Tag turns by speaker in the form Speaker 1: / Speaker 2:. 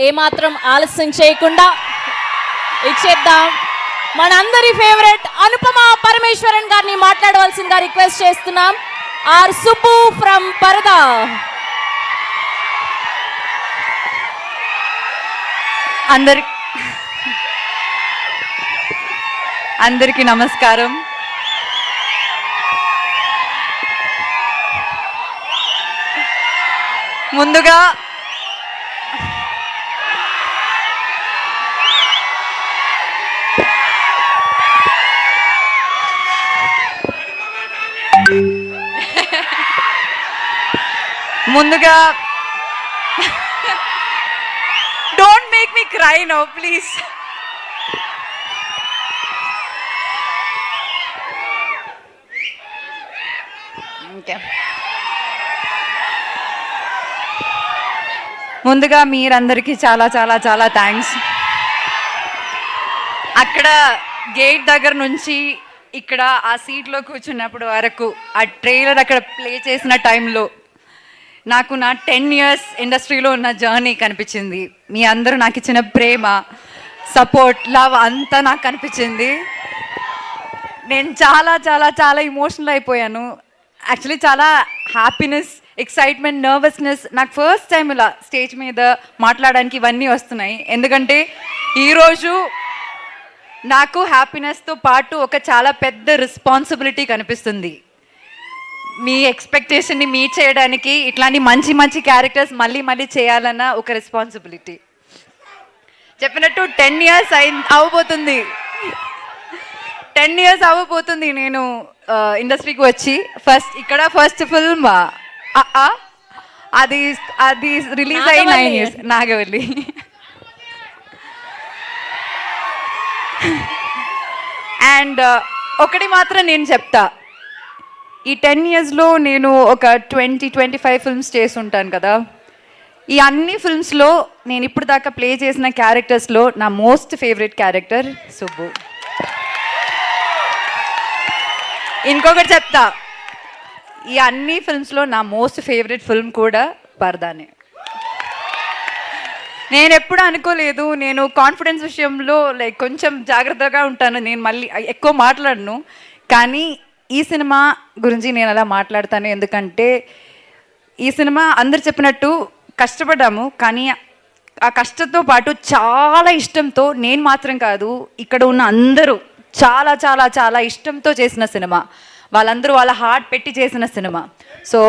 Speaker 1: ఏమాత్రం ఆలస్యం చేయకుండా ఇచ్చేద్దాం. మనందరి ఫేవరెట్ అనుపమ పరమేశ్వరన్ గారిని మాట్లాడవలసిందిగా రిక్వెస్ట్ చేస్తున్నాం. ఆర్ సుబ్బు ఫ్రమ్ పరదా.
Speaker 2: అందరికీ నమస్కారం. ముందుగా don't make me cry now please. ముందుగా మీరందరికీ చాలా చాలా చాలా థ్యాంక్స్. అక్కడ గేట్ దగ్గర నుంచి ఇక్కడ ఆ సీట్లో కూర్చున్నప్పుడు వరకు ఆ ట్రైలర్ అక్కడ ప్లే చేసిన టైంలో నాకు నా 10 years ఇండస్ట్రీలో ఉన్న జర్నీ కనిపించింది. మీ అందరూ నాకు ఇచ్చిన ప్రేమ, సపోర్ట్, లవ్ అంతా నాకు కనిపించింది. నేను చాలా చాలా చాలా ఇమోషనల్ అయిపోయాను. యాక్చువల్లీ చాలా హ్యాపీనెస్, ఎక్సైట్మెంట్, నర్వస్నెస్. నాకు ఫస్ట్ టైం ఇలా స్టేజ్ మీద మాట్లాడడానికి ఇవన్నీ వస్తున్నాయి. ఎందుకంటే ఈరోజు నాకు హ్యాపీనెస్తో పాటు ఒక చాలా పెద్ద రెస్పాన్సిబిలిటీ కనిపిస్తుంది. మీ ఎక్స్పెక్టేషన్ని మీట్ చేయడానికి ఇట్లాంటి మంచి మంచి క్యారెక్టర్స్ మళ్ళీ మళ్ళీ చేయాలన్న ఒక రెస్పాన్సిబిలిటీ. చెప్పినట్టు 10 years అవ్వబోతుంది. 10 years అవ్వబోతుంది నేను ఇండస్ట్రీకి వచ్చి. ఫస్ట్ ఫిల్మ్ అది రిలీజ్ అయ్యి 9 years. నాగవల్లి. అండ్ ఒకటి మాత్రం నేను చెప్తా, ఈ 10 yearsలో నేను ఒక 20-25 ఫిల్మ్స్ చేసి ఉంటాను కదా. ఈ అన్ని ఫిల్మ్స్లో నేను ఇప్పుడు దాకా ప్లే చేసిన క్యారెక్టర్స్లో నా మోస్ట్ ఫేవరెట్ క్యారెక్టర్ సుబ్బు. ఇంకొకటి చెప్తా, ఈ అన్ని ఫిల్మ్స్లో నా మోస్ట్ ఫేవరెట్ ఫిల్మ్ కూడా పరదానే. నేను ఎప్పుడు అనుకోలేదు, నేను కాన్ఫిడెన్స్ విషయంలో కొంచెం జాగ్రత్తగా ఉంటాను, నేను మళ్ళీ ఎక్కువ మాట్లాడను. కానీ ఈ సినిమా గురించి నేను అలా మాట్లాడతాను. ఎందుకంటే ఈ సినిమా అందరు చెప్పినట్టు కష్టపడ్డాము, కానీ ఆ కష్టంతో పాటు చాలా ఇష్టంతో, నేను మాత్రం కాదు ఇక్కడ ఉన్న అందరూ చాలా చాలా చాలా ఇష్టంతో చేసిన సినిమా. వాళ్ళందరూ వాళ్ళ హార్ట్ పెట్టి చేసిన సినిమా. సో